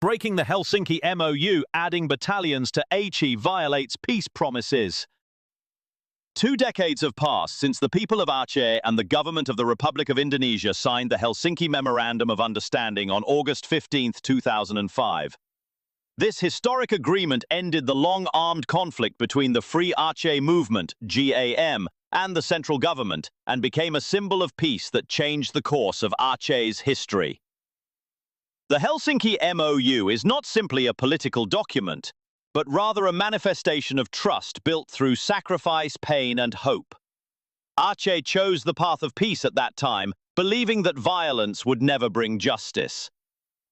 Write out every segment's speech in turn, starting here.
Breaking the Helsinki MOU, adding battalions to Aceh violates peace promises. 2 decades have passed since the people of Aceh and the government of the Republic of Indonesia signed the Helsinki Memorandum of Understanding on August 15, 2005. This historic agreement ended the long armed conflict between the Free Aceh Movement, GAM, and the central government, and became a symbol of peace that changed the course of Aceh's history. The Helsinki MOU is not simply a political document, but rather a manifestation of trust built through sacrifice, pain, and hope. Aceh chose the path of peace at that time, believing that violence would never bring justice.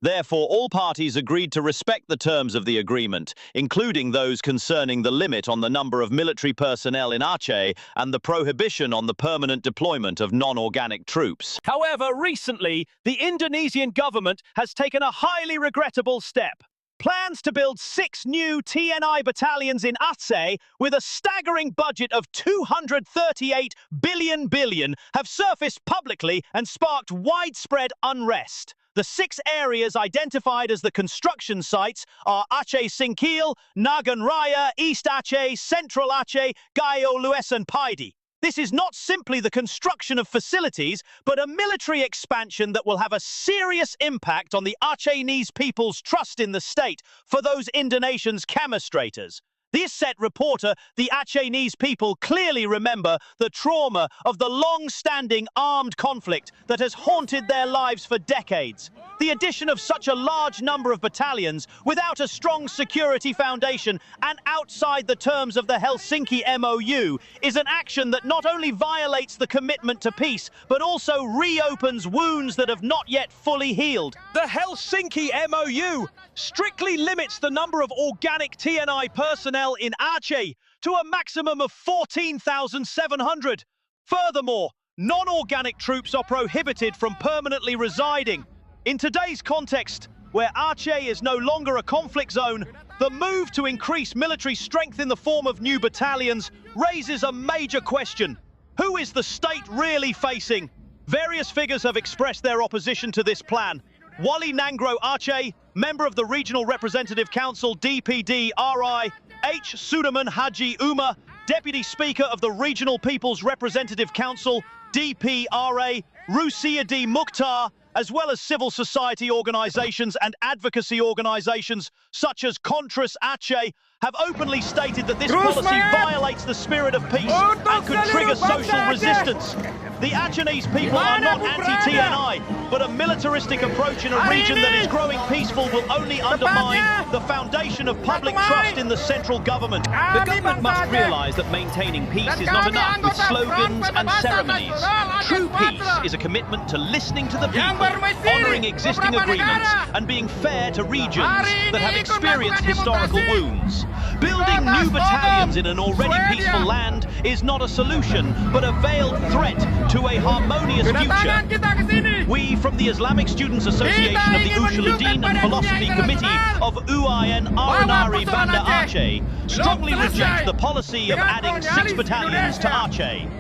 Therefore, all parties agreed to respect the terms of the agreement, including those concerning the limit on the number of military personnel in Aceh and the prohibition on the permanent deployment of non-organic troops. However, recently, the Indonesian government has taken a highly regrettable step. Plans to build 6 new TNI battalions in Aceh with a staggering budget of 238 billion have surfaced publicly and sparked widespread unrest. The 6 areas identified as the construction sites are Aceh Singkil, Nagan Raya, East Aceh, Central Aceh, Gayo Lues and Pidi. This is not simply the construction of facilities, but a military expansion that will have a serious impact on the Acehese people's trust in the state for those Indonesians camouflators. This set reporter, the Acehese people clearly remember the trauma of the long-standing armed conflict that has haunted their lives for decades. The addition of such a large number of battalions without a strong security foundation and outside the terms of the Helsinki MOU is an action that not only violates the commitment to peace, but also reopens wounds that have not yet fully healed. The Helsinki MOU strictly limits the number of organic TNI personnel in Aceh to a maximum of 14,700. Furthermore, non-organic troops are prohibited from permanently residing. In today's context, where Aceh is no longer a conflict zone, the move to increase military strength in the form of new battalions raises a major question. Who is the state really facing? Various figures have expressed their opposition to this plan. Wali Nangro Aceh, member of the Regional Representative Council DPD-RI, H. Sudirman Haji Umar, Deputy Speaker of the Regional People's Representative Council DPRA, Rusiadi Mukhtar, as well as civil society organisations and advocacy organisations such as Contras Aceh, have openly stated that this policy violates the spirit of peace and could trigger social resistance. The Acehese people are not anti-TNI, but a militaristic approach in a region that is growing peaceful will only undermine the foundation of public trust in the central government. The government must realise that maintaining peace is not enough with slogans and ceremonies. True peace is a commitment to listening to the people, honouring existing agreements, and being fair to regions that have experienced historical wounds. Building new battalions in an already peaceful land is not a solution, but a veiled threat to a harmonious future. We, from the Islamic Students Association of the Usuluddin and Philosophy Committee of UIN Aranari Banda Aceh, strongly reject the policy of adding 6 battalions to Aceh.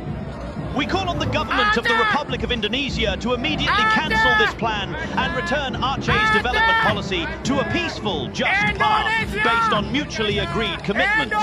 We call on the government of the Republic of Indonesia to immediately cancel this plan and return Aceh's development policy to a peaceful, just path based on mutually agreed commitments.